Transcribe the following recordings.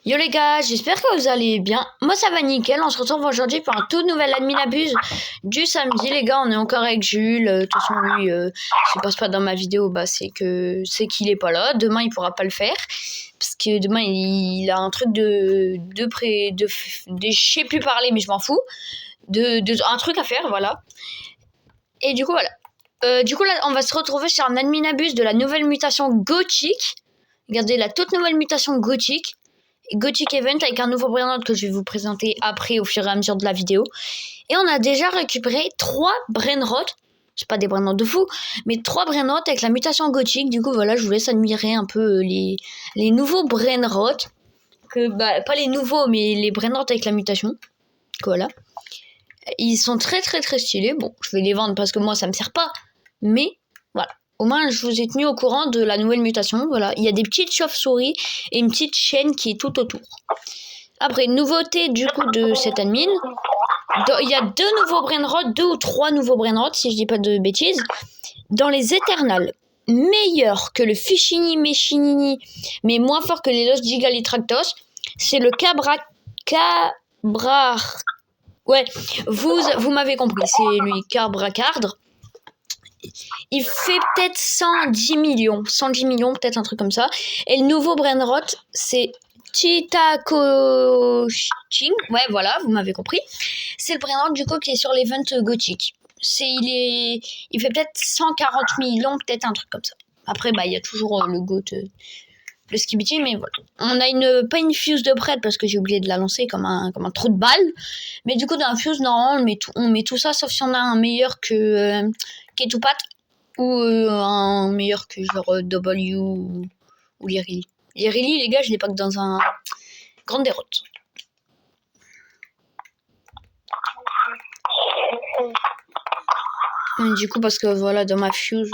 Yo les gars, j'espère que vous allez bien. Moi ça va nickel, on se retrouve aujourd'hui pour un tout nouvel admin abuse du samedi les gars, on est encore avec Jules. De toute façon lui, s'il passe pas dans ma vidéo, bah c'est qu'il est pas là. Demain il pourra pas le faire. Parce que demain il a un truc je sais plus parler mais je m'en fous. Un truc à faire, voilà. Et du coup voilà. Du coup là on va se retrouver sur un admin abuse de la nouvelle mutation gothique. Regardez la toute nouvelle mutation gothique. Gothic Event avec un nouveau brainrot que je vais vous présenter après au fur et à mesure de la vidéo. Et on a déjà récupéré 3 brainrots. C'est pas des brainrots de fou, mais 3 brainrots avec la mutation gothique. Du coup voilà, je vous laisse admirer un peu les nouveaux brainrots. Pas les nouveaux, mais les brainrots avec la mutation. Voilà. Ils sont très très très stylés. Bon, je vais les vendre parce que moi ça me sert pas. Mais voilà. Au moins, je vous ai tenu au courant de la nouvelle mutation. Voilà, il y a des petites chauves-souris et une petite chaîne qui est tout autour. Après, nouveauté du coup de cette admin. Il y a 2 nouveaux brainrots, 2 ou 3 nouveaux brainrots, si je dis pas de bêtises. Dans les Eternals, meilleur que le Fichini Mechinini, mais moins fort que les Los Gigalitractos, c'est le Ouais, vous m'avez compris, c'est lui, Cabracardre. Il fait peut-être 110 millions, peut-être un truc comme ça. Et le nouveau brainrot, c'est Chitakoching. Ouais, voilà, vous m'avez compris. C'est le brainrot du coup qui est sur l'event gothique. Il fait peut-être 140 millions, peut-être un truc comme ça. Après, il y a toujours le goat, le skibidi, mais voilà. On a pas une fuse de prêtre parce que j'ai oublié de la lancer comme un trou de balle. Mais du coup, dans un fuse, normalement, on met tout ça, sauf si on a un meilleur que Ketupat. Ou un meilleur que genre W ou Lirili. Lirili, les gars, je l'ai pas que dans un grand déroute. Du coup, parce que voilà, dans ma fuse,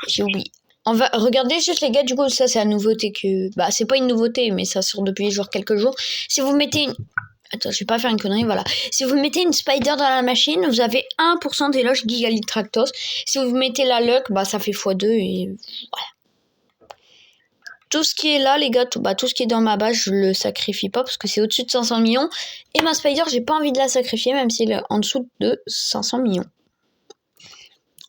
j'ai oublié. On va regarder juste les gars, du coup, ça c'est la nouveauté que... c'est pas une nouveauté, mais ça sort depuis genre quelques jours. Si vous mettez une... Attends, je vais pas faire une connerie, voilà. Si vous mettez une spider dans la machine, vous avez 1% d'éloge Gigalitractos. Si vous mettez la luck, ça fait x2 et voilà. Tout ce qui est là, les gars, tout ce qui est dans ma base, je le sacrifie pas parce que c'est au-dessus de 500 millions. Et ma spider, j'ai pas envie de la sacrifier, même si elle est en dessous de 500 millions.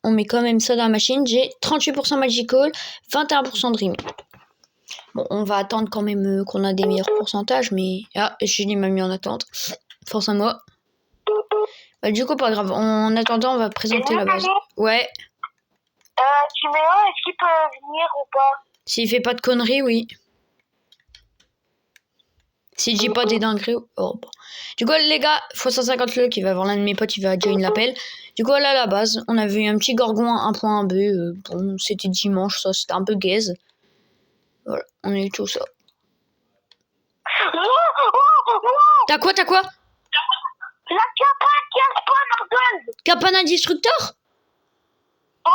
On met quand même ça dans la machine. J'ai 38% Magical, 21% Dream. Bon, on va attendre quand même qu'on a des meilleurs pourcentages, mais... Ah, Julie m'a mis en attente. Force à moi. Du coup, pas grave. En attendant, on va présenter la base. Ouais. Tu mets un, est-ce qu'il peut venir ou pas? S'il fait pas de conneries, oui. S'il dit pas des dingueries... Oh, bon. Du coup, les gars, x150 le qui va avoir l'un de mes potes, il va join l'appel. Du coup, là, à la base, on avait un petit gorgon 1.1b. Bon, c'était dimanche, ça, c'était un peu gaze. Voilà, on a eu tout ça. T'as quoi? La Kappa qui a spawn Argold. Kapana Destructor? Ouais.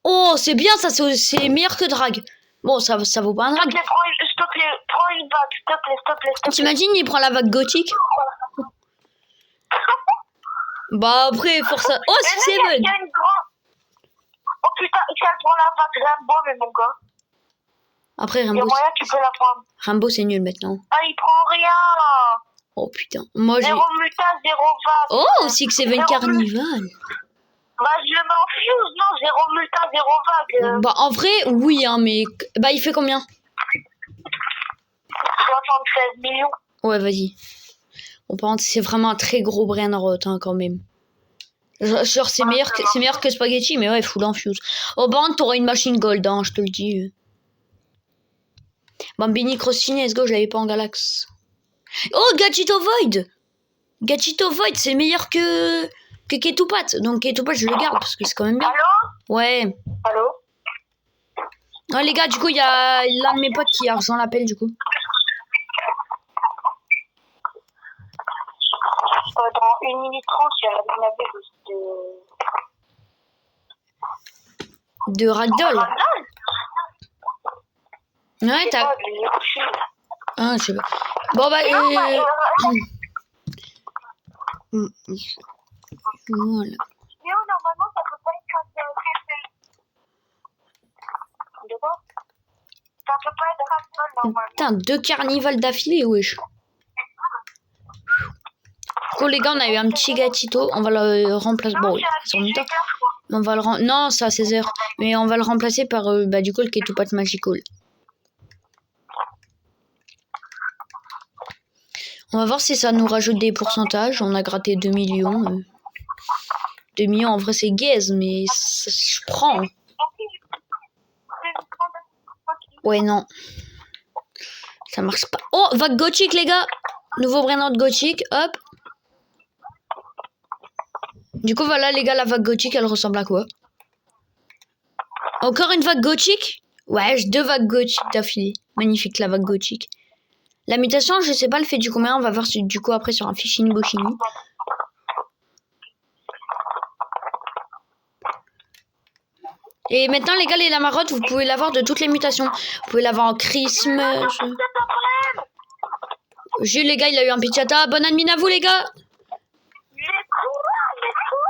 Oh, c'est bien ça, c'est meilleur que Drag. Bon, ça vaut pas un Drag. S'il te plaît, prends une vague, s'il te plaît. T'imagines, il prend la vague gothique? Après, force à... Oh, c'est Seven. Il y a une grande... Oh putain, ça prend la vague Rambo, mais mon gars. Après, Rambo... Il y a moyen que tu peux la prendre. Rambo, c'est nul maintenant. Ah, il prend rien. Oh putain, moi j'ai... 0 muta, 0 vague. Oh, Six Seven Carnival. Je le mets en fuse, non, 0 muta, 0 vague. En vrai, oui, hein, mais... il fait combien? 76 millions. Ouais, vas-y. Bon, par contre, c'est vraiment un très gros brainrot, hein, quand même. Genre, c'est meilleur que Spaghetti, mais ouais, full en fuse. Oh, par contre, t'auras une machine gold, hein, je te le dis. Bambini Crossini, let's go, je l'avais pas en Galax. Oh, Gachito Void! Gachito Void, c'est meilleur que Ketupat. Donc, Ketupat, je le garde parce que c'est quand même bien. Allô? Ouais. Allô? Ouais, les gars, du coup, il y a l'un de mes potes qui a rejoint l'appel, du coup. Dans 1 minute 30, il y a la de Ragdoll. Ouais, t'as... Ah, je sais pas. Bon, voilà. Léo, normalement, ça peut pas être de quoi? Ça peut pas être Ragdoll. normalement. Putain, 2 carnivals d'affilée, wesh. Bon, les gars, on a eu un petit gatito. On va le remplacer. Bon, oui, c'est en même temps. On va le non, c'est à 16h. Mais on va le remplacer par du coup le Ketupat Magical. On va voir si ça nous rajoute des pourcentages. On a gratté 2 millions. 2 millions, en vrai, c'est gaze, mais je prends. Ouais, non. Ça marche pas. Oh, vague gothique, les gars. Nouveau prénom de gothique. Hop. Du coup, voilà, les gars, la vague gothique, elle ressemble à quoi? Encore une vague gothique? Ouais, 2 vagues gothiques d'affilée. Magnifique, la vague gothique. La mutation, je sais pas, le fait du combien. On va voir du coup après sur un Fichini Bochini. Et maintenant, les gars, les lamarottes, vous pouvez l'avoir de toutes les mutations. Vous pouvez l'avoir en Christmas. Jules, les gars, il a eu un Pichata. Bonne admin à vous, les gars.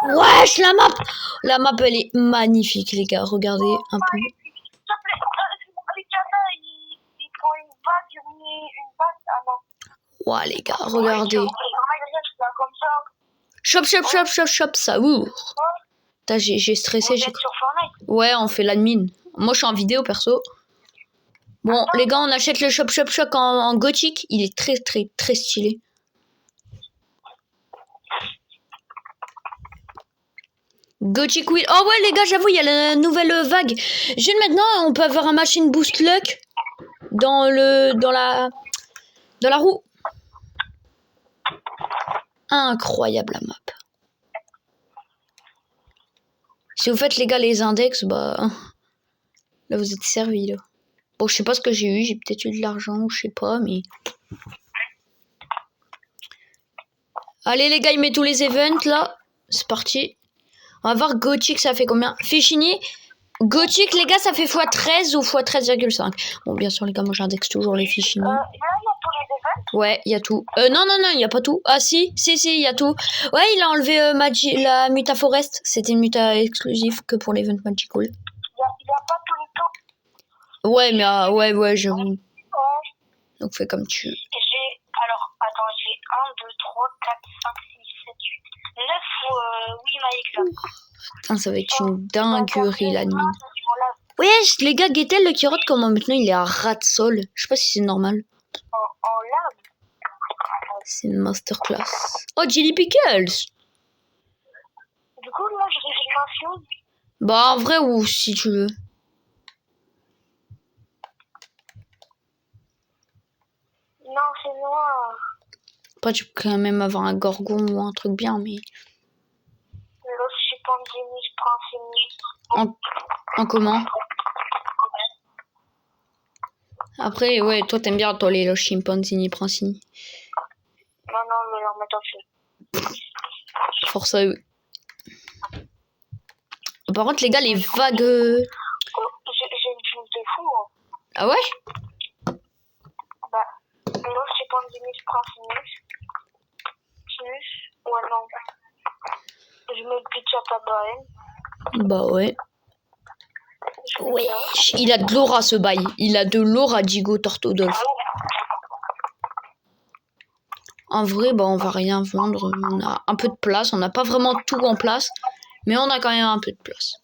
Wesh, la map. La map, elle est magnifique, les gars. Regardez un peu. Ouais, les gars, regardez. Chop, chop, chop, chop, chop, ça ouvre. Putain, j'ai stressé. Ouais, on fait l'admin. Moi, je suis en vidéo, perso. Bon, les gars, on achète le Shop Shop Shop en gothique. Il est très, très, très stylé. Gothic Wheel. Oh ouais, les gars, j'avoue, il y a la nouvelle vague. Juste maintenant, on peut avoir un machine boost luck dans la roue. Incroyable la map. Si vous faites, les gars, les index, bah... Là, vous êtes servis, là. Bon, je sais pas ce que j'ai eu. J'ai peut-être eu de l'argent ou je sais pas, mais... Allez, les gars, il met tous les events, là. C'est parti. On va voir Gothic, ça fait combien? Fichini. Gothic, les gars, ça fait x13 ou x13,5. Bon, bien sûr, les gars, moi, j'indexe toujours les Fichini. Ouais, il y a tout. Non, il n'y a pas tout. Ah, si, il y a tout. Ouais, il a enlevé la Muta Forest. C'était une Muta exclusive que pour l'event Magical. Il y a pas tout le temps. Ouais, mais ouais, j'avoue. Donc, fais comme tu veux. Alors, attends, j'ai 1, 2, 3, 4, 5, 6, 7, 8, 9 oui, Maïka. Putain, ça va être une dinguerie, la nuit. Wesh, les gars, Getel, le Kirot, comment maintenant il est à ras de sol? Je sais pas si c'est normal. En lave. C'est une masterclass. Oh, Jelly Pickles! Du coup, là, je réfléchis ma fuse. Bah, en vrai, ou si tu veux. Non, c'est noir. Après, tu peux quand même avoir un Gorgon ou un truc bien, mais... L'os, je sais pas, je prends En comment? Après, ouais, toi, t'aimes bien, toi, les chimpanzini, prancini. Non, mais leur mettre en fait. Force à eux. Par contre, les gars, les vagues... Oh, j'ai une fuse de fou, hein. Ah ouais? Bah, l'os, je sais pas, je prends plus. Ouais, non. Je mets le pitch à ta Bah ouais. Ouais. Il a de l'aura, ce bail. Il a de l'aura, Digo Tortodolf. En vrai, bah, on va rien vendre. On a un peu de place. On n'a pas vraiment tout en place. Mais on a quand même un peu de place.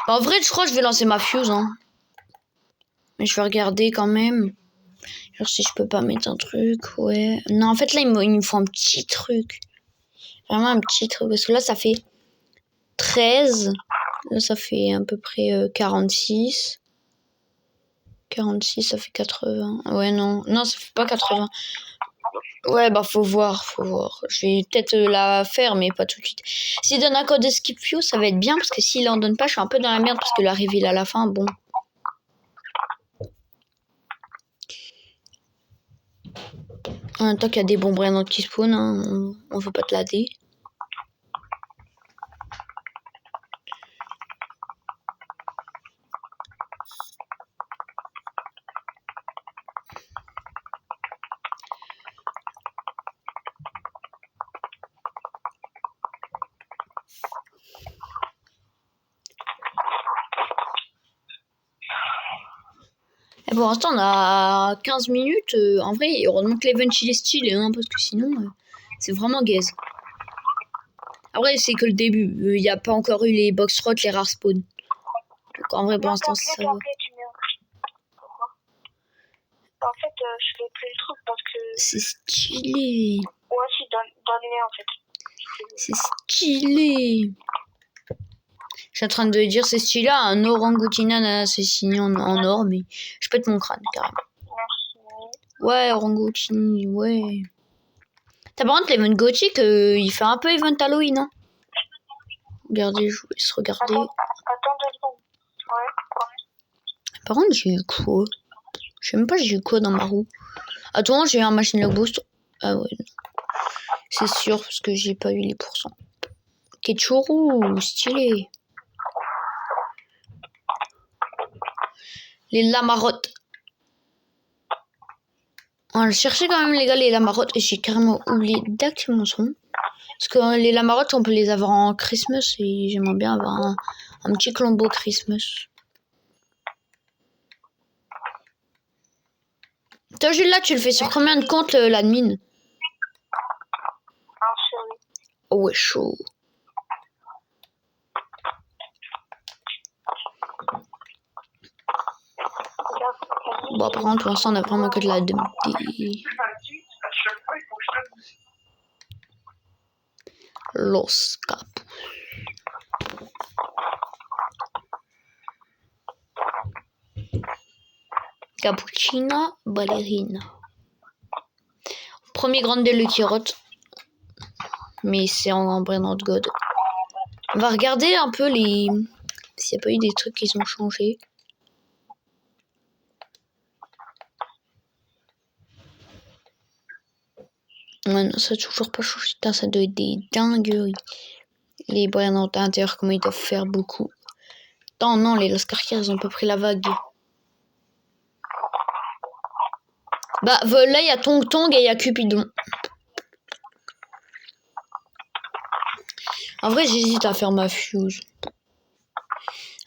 En vrai, je crois que je vais lancer ma fuse. Hein. Mais je vais regarder quand même. Genre si je peux pas mettre un truc. Ouais. Non, en fait, là, il me faut un petit truc. Vraiment un petit truc. Parce que là, ça fait 13. Là, ça fait à peu près 46. 46, ça fait 80. Ouais, non, ça fait pas 80. Ouais, bah, faut voir. Je vais peut-être la faire, mais pas tout de suite. S'il donne un code de skip fuse, ça va être bien, parce que s'il en donne pas, je suis un peu dans la merde, parce que la reveal à la fin, bon. En même temps qu'il y a des bons brins qui spawn, hein, on veut pas te lader. Et pour l'instant, on a 15 minutes. En vrai, heureusement que l'event il est stylé, hein, parce que sinon, c'est vraiment gaze. Après, c'est que le début. Il n'y a pas encore eu les box rots, les rares spawns. Donc en vrai, pour l'instant, ça va. Pourquoi? En fait, je fais plus le truc parce que... C'est stylé. Ouais, si, donne-les en fait. C'est stylé. Je suis en train de dire c'est stylé, un orangoutinane assassiné en or, mais je pète mon crâne carrément. Merci. Ouais, orangoutini, ouais. T'as par contre l'event gothique, il fait un peu event Halloween, hein. Regardez, je vous laisse regarder. Attends 2 secondes. Ouais. Par contre, j'ai eu quoi? Je sais même pas j'ai eu quoi dans ma roue. Attends, j'ai eu un machine lock boost. Ah ouais. C'est sûr, parce que j'ai pas eu les pourcents. Ketchuru, stylé. Les lamarottes. On va le chercher quand même, les gars, les lamarottes. Et j'ai carrément oublié d'activer mon son. Parce que les lamarottes, on peut les avoir en Christmas. Et j'aimerais bien avoir un petit combo Christmas. Toi, Jules, là, tu le fais sur combien de comptes, l'admin? Un seul. Oh, ouais, chaud. Bon, après, pour l'instant, on a vraiment que de la Los Capus. Cappuccina ballerina. Premier grand de Lucky Rot. Mais c'est en Brand of God. On va regarder un peu les... s'il n'y a pas eu des trucs qui ont changé. Ouais, non, ça a toujours pas changé. Putain, ça doit être des dingueries. Les Brand Hunter, comment ils doivent faire beaucoup. Non, non, les Lost Carriers, ils ont pas pris la vague. Bah, là, il y a Tong Tong et il y a Cupidon. En vrai, j'hésite à faire ma fuse.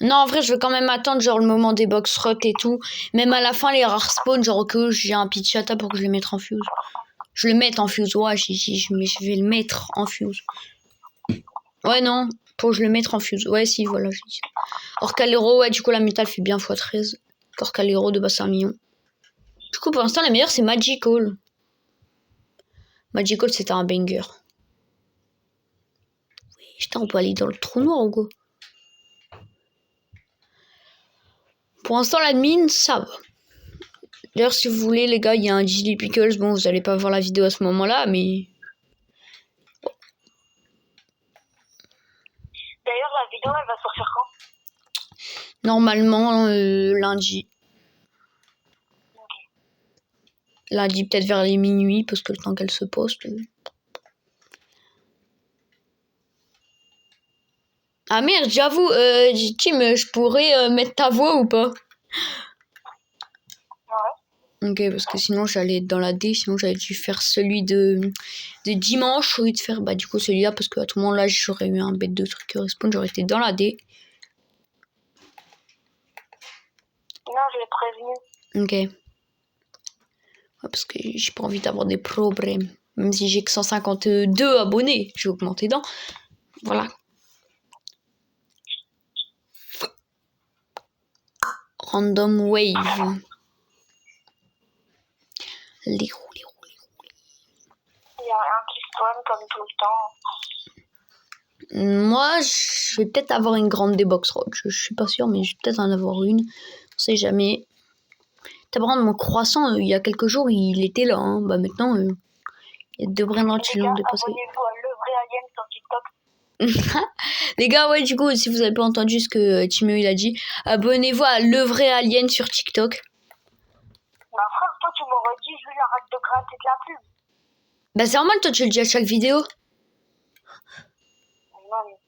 Non, en vrai, je veux quand même attendre, genre, le moment des box rot et tout. Même à la fin, les rares spawns, genre, que j'ai un pitchata pour que je les mette en fuse. Je le mette en fuse, ouais, je vais le mettre en fuse. Ouais, non, pour que je le mette en fuse. Ouais, si, voilà, j'ai dit. Orcalero, ouais, du coup, la métal fait bien x13. Orcalero, de base, c'est 1 million. Du coup, pour l'instant, la meilleure, c'est Magical. Magical, c'était un banger. Oui, putain, on peut aller dans le trou noir, ou quoi? Pour l'instant, l'admin, ça va. D'ailleurs, si vous voulez, les gars, il y a un Gilly Pickles. Bon, vous allez pas voir la vidéo à ce moment-là, mais... D'ailleurs, la vidéo, elle va sortir quand? Normalement, lundi. Lundi, peut-être vers les minuit, parce que le temps qu'elle se poste... Ah merde, j'avoue, Tim, je pourrais mettre ta voix ou pas? Ouais. Ok, parce que sinon j'allais être dans la D, sinon j'allais dû faire celui de dimanche au lieu de faire du coup celui-là, parce qu'à tout moment là j'aurais eu un bête de truc qui respawn, j'aurais été dans la D. Non, je l'ai prévenu. Ok. Ouais, parce que j'ai pas envie d'avoir des problèmes. Même si j'ai que 152 abonnés, j'ai augmenté dans. Voilà. Random wave. Les roues. Il y a un qui spawn comme tout le temps. Moi, je vais peut-être avoir une grande D-Box Road. Je suis pas sûre, mais je vais peut-être en avoir une. On sait jamais. T'as par contre mon croissant, il y a quelques jours, il était là. Hein. Bah maintenant, il y a 2 brindants qui l'ont dépassé. Abonnez-vous à Le Vrai Alien sur TikTok. Les gars, ouais, du coup, si vous avez pas entendu ce que Timio il a dit, abonnez-vous à Le Vrai Alien sur TikTok. Ma frère, toi, tu m'aurais dit, je lui arrête de gratter de la pub. Bah c'est normal, toi tu le dis à chaque vidéo. Non, mais...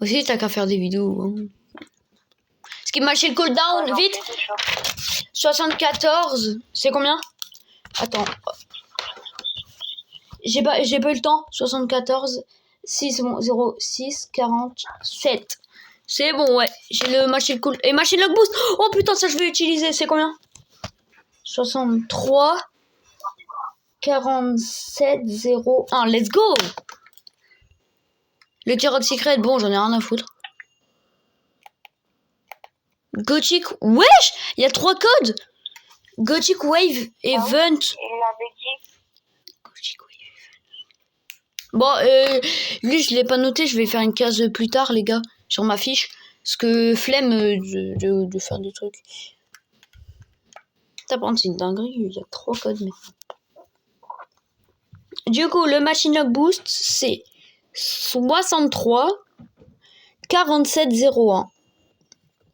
Aussi, t'as qu'à faire des vidéos. Hein. Ce qui m'a chez le cooldown, non, vite. 74, c'est combien? Attends. J'ai pas eu le temps. 74, 6, bon, 0, 6, 47. C'est bon, ouais. J'ai le machine cool. Et machine lock boost. Oh putain, ça je vais utiliser. C'est combien? 63 47 01. Let's go. Le carotte secret, bon, j'en ai rien à foutre. Gothic. Wesh, il y a 3 codes. Gothic Wave Event. Il l'avait dit. Gothic Wave. Bon, lui, je l'ai pas noté. Je vais faire une case plus tard, les gars, sur ma fiche. Parce que flemme de faire des trucs. Ça, par contre, c'est une dinguerie. Il y a 3 codes maintenant. Du coup, le machine lock boost, c'est 63 47 01.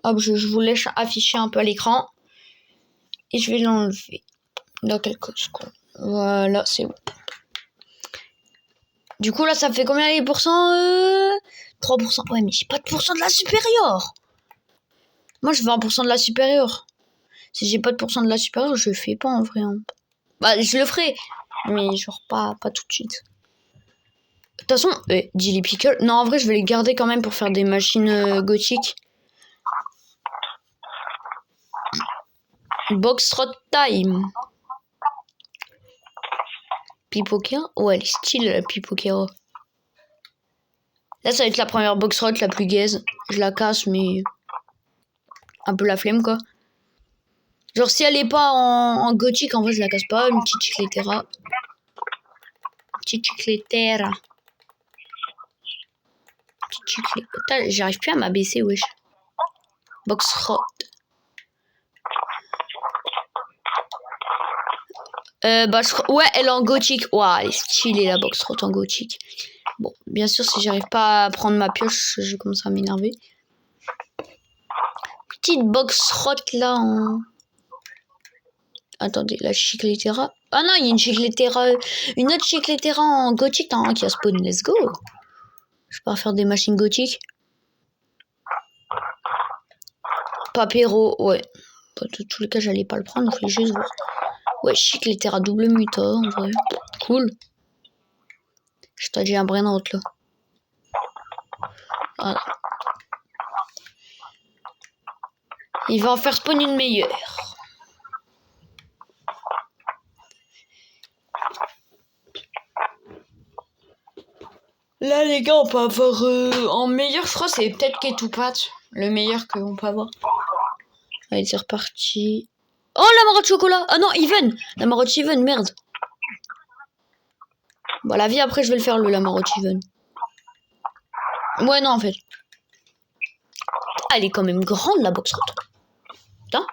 Hop, je vous laisse afficher un peu à l'écran. Et je vais l'enlever. Dans quelques secondes. Voilà, c'est bon. Du coup, là, ça fait combien les pourcents 3%. Ouais, mais j'ai pas de pourcent de la supérieure. Moi, je veux 1% de la supérieure. Si j'ai pas de pourcent de la supérieure, je le fais pas en vrai. Hein. Bah, je le ferai. Mais genre pas tout de suite. De toute façon, Dilly Pickle. Non, en vrai, je vais les garder quand même pour faire des machines gothiques. Boxtrot time. Pipokera. Ouais, elle est style la Pipokera. Là, ça va être la première Boxtrot la plus gaze. Je la casse, mais un peu la flemme, quoi. Genre, si elle est pas en gothique, en vrai, je la casse pas. Une petite Chicletera. Petite Chicletera. Petite Chicletera. J'arrive plus à m'abaisser, wesh. Boxtrot. Ouais, elle est en gothique. Ouah, elle est stylée la Boxtrot en gothique. Bon, bien sûr, si j'arrive pas à prendre ma pioche, je commence à m'énerver. Petite Boxtrot là en... Attendez, la Chicletera. Ah non, il y a une Chicletera, une autre Chicletera en gothique hein, qui a spawn. Let's go. Je vais pas faire des machines gothiques. Papero, ouais. Dans tous les cas, j'allais pas le prendre, je voulais juste voir. Ouais, Chicletera double muta, en vrai. Cool. Je t'ai dit un Brainrot là. Voilà. Il va en faire spawn une meilleure. Là, les gars, on peut avoir en meilleur, je crois, c'est peut-être Ketupat. Le meilleur qu'on peut avoir. Allez, c'est reparti. Oh, la marotte chocolat. Ah non, Even. La marotte Even, merde. Bon, la vie, après, je vais le faire, la marotte Even. Ouais, non, en fait. Ah, elle est quand même grande, la Boxtrot. Putain.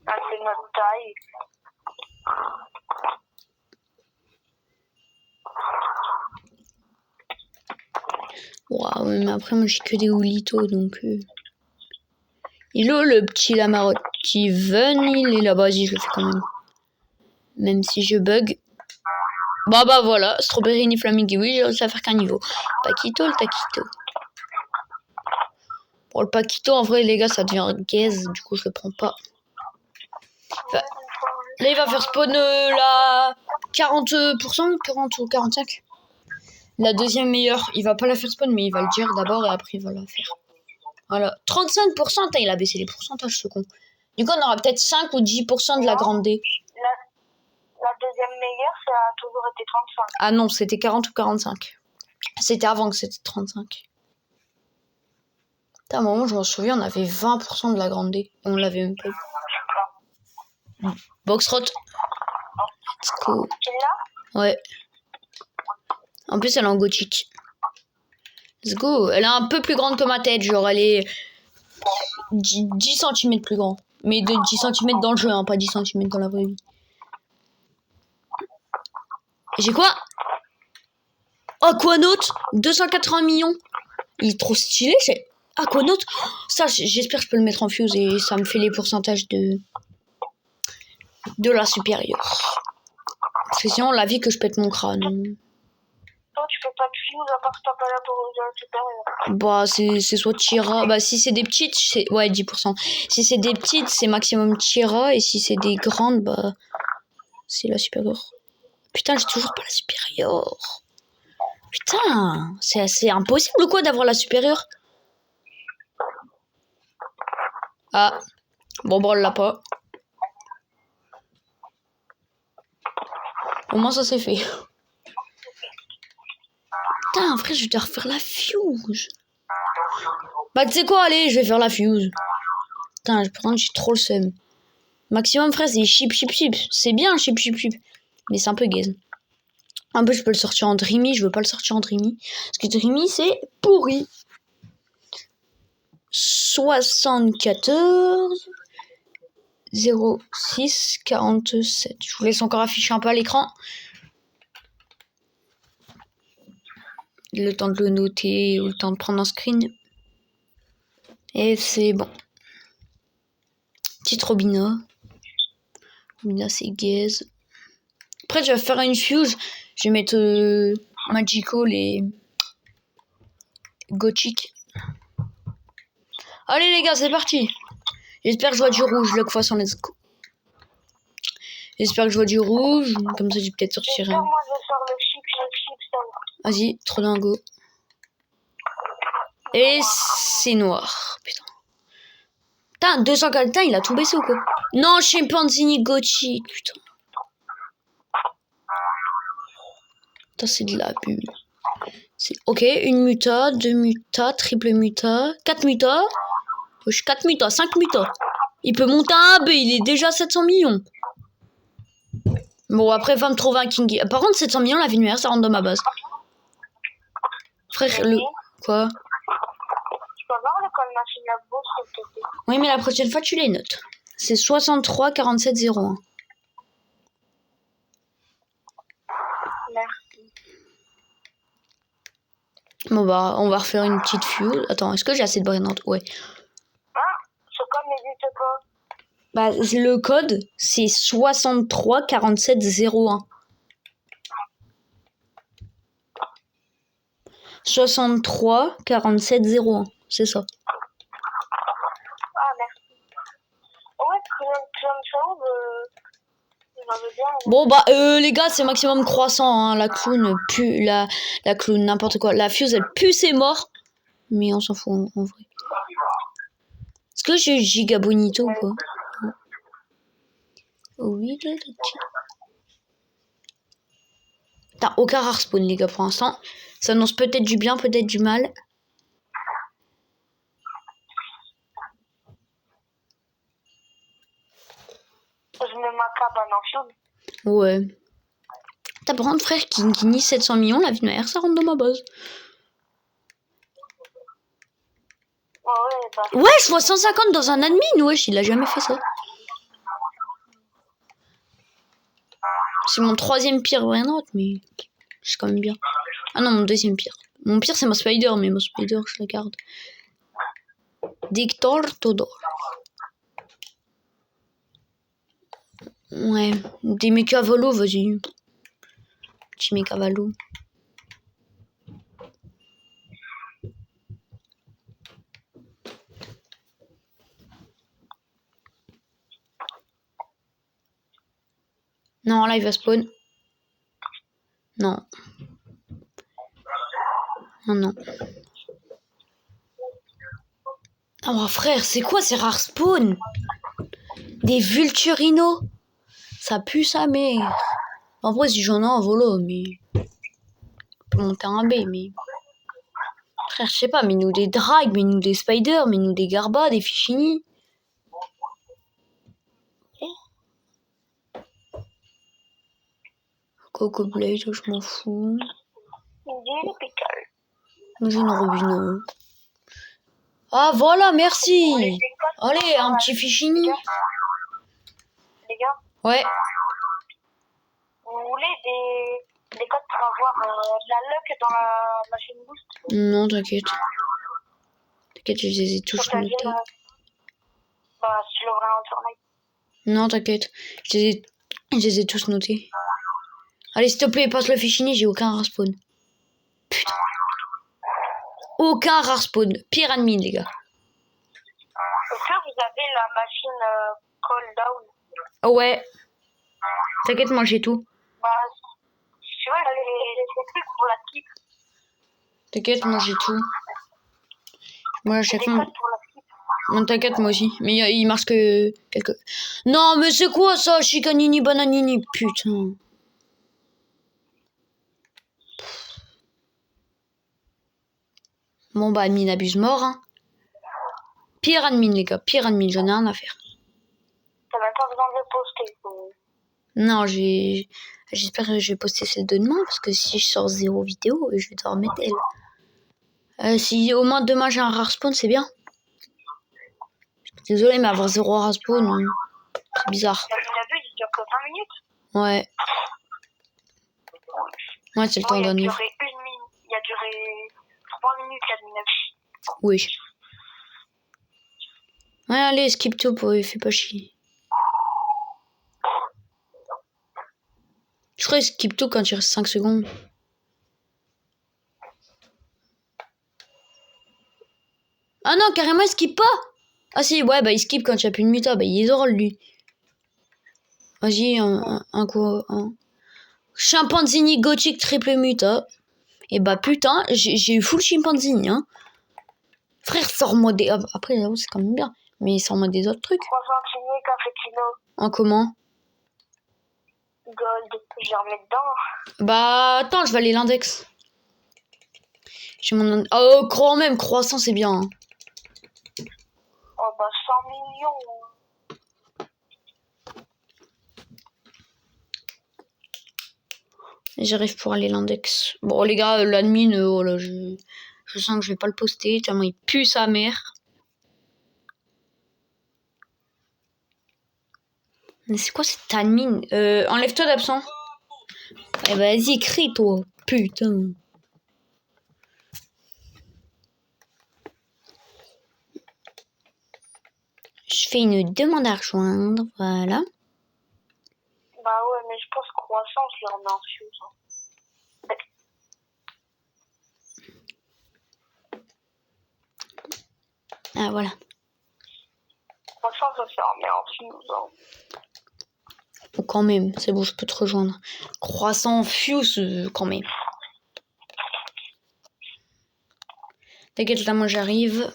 Ah, c'est notre taille. Waouh, mais après, moi, j'ai que des Oulito, donc... Il est le petit Lamarotte Even, il est là. Vas-y, je le fais quand même. Même si je bug. Bah voilà, Strawberry ni Flamingue, oui, j'ai réussi à faire qu'un niveau. Paquito, le Taquito. Bon, le Paquito, en vrai, les gars, ça devient gaze, du coup, je le prends pas. Enfin, là, il va faire spawn la 40%, 40 ou 45. La deuxième meilleure, il va pas la faire spawn, mais il va le dire d'abord et après, il va la faire. Voilà, 35%, il a baissé les pourcentages, ce con. Du coup, on aura peut-être 5 ou 10% de la grande D. La deuxième meilleure, ça a toujours été 35. Ah non, c'était 40 ou 45. C'était avant que c'était 35. À un moment, je m'en souviens, on avait 20% de la grande D. On l'avait même pas eu. Boxtrot. Let's go. Ouais. En plus, elle est en gothique. Let's go. Elle est un peu plus grande que ma tête. Genre, elle est 10 cm plus grand. Mais de 10 cm dans le jeu, hein, pas 10 cm dans la vraie vie. J'ai quoi? Aquanaut 280 millions. Il est trop stylé, c'est Aquanaut. Ça, j'espère que je peux le mettre en fuse et ça me fait les pourcentages de la supérieure. Parce que sinon, la vie que je pète mon crâne. Toi, tu peux pas de fuse à part que t'as pas la supérieure. Bah, c'est soit Tira. Bah, si c'est des petites, c'est... Ouais, 10%. Si c'est des petites, c'est maximum Tira. Et si c'est des grandes, bah, c'est la supérieure. Putain, j'ai toujours pas la supérieure. Putain, c'est assez impossible ou quoi d'avoir la supérieure? Ah, bon, on l'a pas. Au moins, ça c'est fait. Putain, frère, je vais te refaire la fuse. Bah, tu sais quoi, allez, je vais faire la fuse. Putain, par contre, j'ai trop le seum. Maximum, frère, c'est chip. C'est bien, chip. Mais c'est un peu gaze. Un peu, je peux le sortir en Dreamy. Je veux pas le sortir en Dreamy. Parce que Dreamy, c'est pourri. 74 06 47. Je vous laisse encore afficher un peu à l'écran. Le temps de le noter ou le temps de prendre un screen. Et c'est bon. Petite Robina. Robina, c'est gaze. Après, je vais faire une fuse. Je vais mettre Magical et Gothic. Allez, les gars, c'est parti. J'espère que je vois du rouge. Lock fois sans let's go. J'espère que je vois du rouge. Comme ça, j'ai peut-être sortir un. Moi, je sors le chip, ça. Vas-y, trop dingo. Et c'est noir. Putain. Putain, 204. Putain, il a tout baissé ou quoi? Non, Chimpanzini Gothic. Putain. Putain, c'est de l'abus. Ok, une muta, deux mutas, triple muta, 4 mutas. 4 mutas, 5 mutas. Il peut monter à un B, il est déjà à 700 millions. Bon, après, va me trouver un King. Par contre, 700 millions, la vie numéraire, ça rentre dans ma base. Frère, le. Quoi? Tu peux avoir le code machine à bourse, s'il te plaît? Oui, mais la prochaine fois, tu les notes. C'est 63 47 01. Merci. Bon, bah, on va refaire une petite fuse. Attends, est-ce que j'ai assez de brillante? Ouais. Ah, ce code n'existe pas. Bah, le code, c'est 63 47 01. 63 47 01. C'est ça. Ah, merci. Ouais, Clone Sound, j'en veux bien. Bon, bah, les gars, c'est maximum croissant. Hein. La clown pue. La clown, n'importe quoi. La fuse, elle pue, c'est mort. Mais on s'en fout en vrai. Est-ce que j'ai Giga Bonito ou quoi? Oui, là, t'as aucun rare spawn, les gars, pour l'instant. Ça annonce peut-être du bien, peut-être du mal. Je mets ma cabane en field. Ouais. T'as par contre, frère, qui nie 700 millions, la vie de ma mère, ça rentre dans ma base. Ouais, bah. Ouais, je vois 150 dans un admin. Wesh, il a jamais fait ça. C'est mon troisième pire brainrot, mais c'est quand même bien. Ah non, mon deuxième pire. Mon pire, c'est ma spider, mais ma spider, je la garde. Dictor Todor. Ouais, des mecs à volo, vas-y. Petit mec à volo. Non, là, il va spawn. Non. Non. Oh, frère, c'est quoi ces rares spawns? Des Vulturinos. Ça pue sa mère. En vrai, si j'en ai un volo, mais... Pour monter un B, mais... Frère, je sais pas, mais nous des drags, mais nous des spiders, mais nous des garbas, des fichini. Coco Blade, je m'en fous. J'ai une Robino. Ah voilà, merci. Allez, un petit fichini. Les gars, Ouais. vous voulez des codes pour avoir de la luck dans la machine boost? Non, t'inquiète. T'inquiète, je les ai tous notés. Bah, si tu l'ouvres en tournée. Non, t'inquiète. Je les ai tous notés. Allez, s'il te plaît, passe le fichini, j'ai aucun rare spawn. Putain. Aucun rare spawn. Pire admin, les gars. Est-ce que vous avez la machine call down? Oh ouais. T'inquiète, moi j'ai tout. Bah, tu vois, les trucs pour la kick. T'inquiète, moi j'ai tout. Moi, à J'ai chaque des fois. codes pour la skip. Non, t'inquiète, moi aussi. Mais il marche que quelques. Non, mais c'est quoi ça? Chicanini, bananini. Putain. Bon, bah, admin abuse mort. Hein. Pire admin, les gars. Pire admin, j'en ai rien à faire. T'as même pas besoin de le poster. Non, j'espère que je vais poster celle de demain. Parce que si je sors 0 vidéo, je vais devoir mettre elle. Si au moins demain j'ai un rare spawn, c'est bien. Désolé, mais avoir 0 rare spawn, c'est bizarre. L'abus, il dure que 20 minutes. Ouais. Ouais, c'est le temps d'un Il a duré 3 minutes, l'admin. Oui. Ouais, allez, skip tout pour fais pas chier. Je ferais skip tout quand il reste 5 secondes. Ah non, carrément, il skip pas. Ah si, ouais, bah il skip quand il n'y a plus de muta. Bah il est drôle, lui. Vas-y, un coup. Chimpanzini gothique triple muta. Et bah putain, j'ai eu full chimpanzini, hein. Frère, sors-moi des... Après, j'avoue, c'est quand même bien. Mais sors-moi des autres trucs. Croissantini, cappuccino, En comment? gold. Je vais remettre dedans. Bah attends, je vais aller l'index. J'ai mon... Oh, croissant, c'est bien. Hein. Oh bah 100 millions. J'arrive pour aller l'index. Bon, les gars, l'admin, oh là, je sens que je vais pas le poster, tellement il pue sa mère. Mais c'est quoi cette admin? Enlève-toi d'absent. Eh vas-y, crie, toi. Putain. Je fais une demande à rejoindre, voilà. Bah ouais, mais je pense croissant, je le remets en fuse. Ah, voilà. Croissant, ça se remet en fuse. Oh, quand même, c'est bon, je peux te rejoindre. Croissant, fuse, quand même. T'inquiète, là, moi, j'arrive.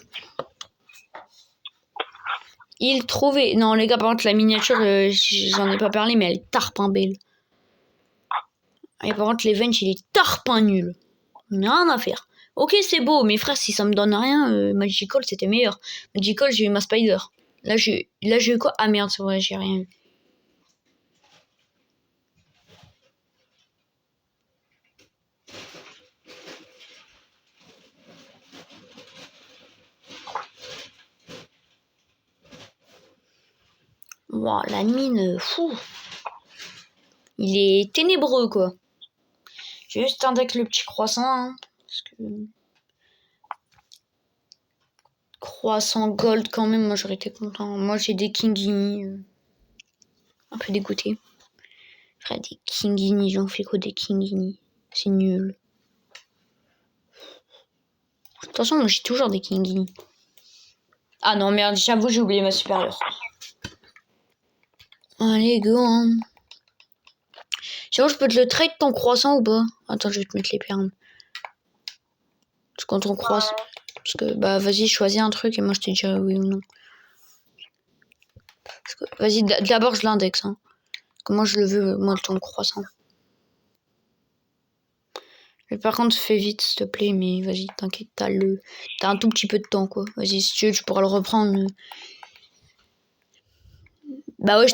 Il trouvait... Non, les gars, par contre, la miniature, j'en ai pas parlé, mais elle est tarpin belle. Et par contre, l'event, il est tarpin nul. Rien à faire. Ok, c'est beau, mais frère, si ça me donne rien, Magical, c'était meilleur. Magical, j'ai eu ma Spider. Là, j'ai eu quoi? Ah merde, c'est vrai, j'ai rien eu. Wow, la mine, fou. Il est ténébreux, quoi. J'ai juste un deck le petit croissant, hein, parce que... Croissant gold, quand même, moi, j'aurais été content. Moi, j'ai des Kingini. Un peu dégoûté. Frère, des Kingini, j'en fais quoi des Kingini? C'est nul. De toute façon, moi, j'ai toujours des Kingini. Ah non, merde, j'avoue, j'ai oublié ma supérieure. Allez, go, hein. Sinon, je peux te le trade ton croissant ou pas? Attends, je vais te mettre les perles. Parce que quand on croissant... Parce que, bah, vas-y, choisis un truc et moi, je te dirai oui ou non. Vas-y, d'abord, je l'indexe, hein. Comment je le veux, moi, ton croissant. Mais par contre, fais vite, s'il te plaît, mais vas-y, t'inquiète, t'as un tout petit peu de temps, quoi. Vas-y, si tu veux, tu pourras le reprendre. Bah ouais,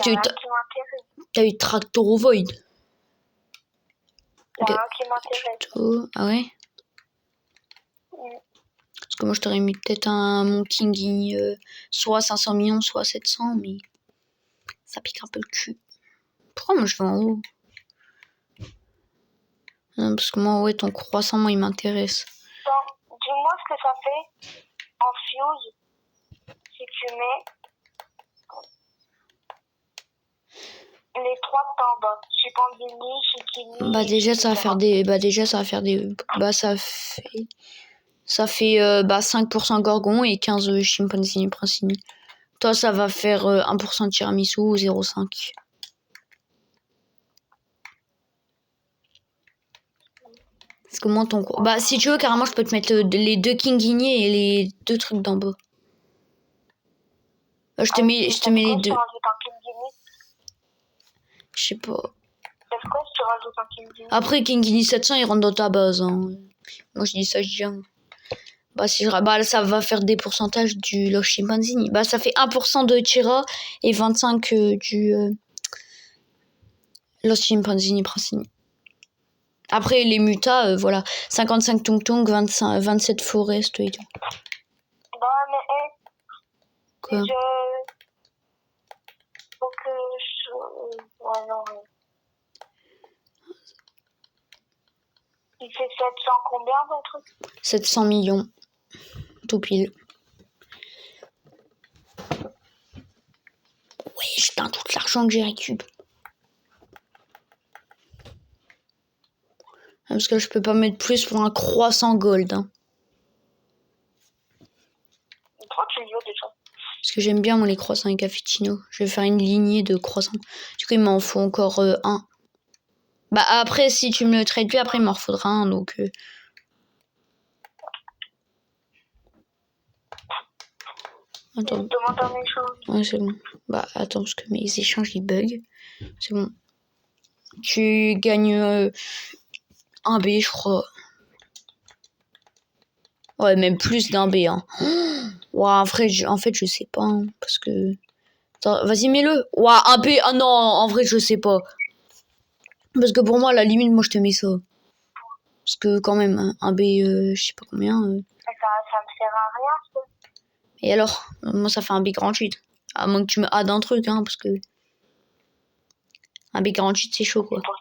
t'as eu Tractoro Void. Okay. Qui m'intéresse. Ah ouais? Parce que moi, je t'aurais mis peut-être mon Kingy, soit 500 millions, soit 700, mais ça pique un peu le cul. Pourquoi moi, je vais en haut? Non, parce que moi, ouais, ton croissant, moi, il m'intéresse. Dis-moi ce que ça fait en fuse si tu mets les trois que t'as en bas. Chipandini, Chikini. Bah déjà, ça va faire des... Bah, ça fait 5% Gorgon et 15 Chimpanzini Princini. Toi, ça va faire 1% Tiramisu ou 0,5. Parce que moi, ton... Bah, si tu veux, carrément, je peux te mettre les 2 Kingini et les 2 trucs d'en bas. Je te mets les 2. Je sais pas. C'est quoi si tu rajoutes un Kingini? Après, Kingini 700, il rentre dans ta base. Hein. Moi, je dis ça, je dis rien. Bah, si je... bah, ça va faire des pourcentages du Lost Chimpanzini. Bah, ça fait 1% de Tira et 25 du Lost Chimpanzini Prancini. Après, les mutas, voilà. 55 Tung Tung, 27 Forest et tout. Bah, mais Quoi? Faut que je... Ouais, non. Il fait 700 combien, votre truc? 700 millions. Tout pile. Ouais, je t'en tout l'argent que j'ai récupéré. Parce que je peux pas mettre plus pour un croissant gold. Hein. Pourquoi tu le veux déjà? Parce que j'aime bien moi les croissants et cappuccino. Je vais faire une lignée de croissants. Du coup, il m'en faut encore un. Bah après, si tu me le traites plus, après il m'en faudra un. Donc... Attends. Demande un échange. Ouais, c'est bon. Bah attends, parce que mes échanges ils bug. C'est bon. Tu gagnes un B, je crois. Ouais, même plus d'un B. Hein. Ouais, en fait, je sais pas. Hein, parce que... Attends, vas-y, mets-le. Ouais, un B. Ah non, en vrai, je sais pas. Parce que pour moi, à la limite, moi, je te mets ça. Parce que quand même, hein, un B, je sais pas combien. Ça me sert à rien, ça. Et alors, moi, ça fait un B48. À moins que tu me addes un truc, hein, parce que... Un B48, c'est chaud, quoi. Pour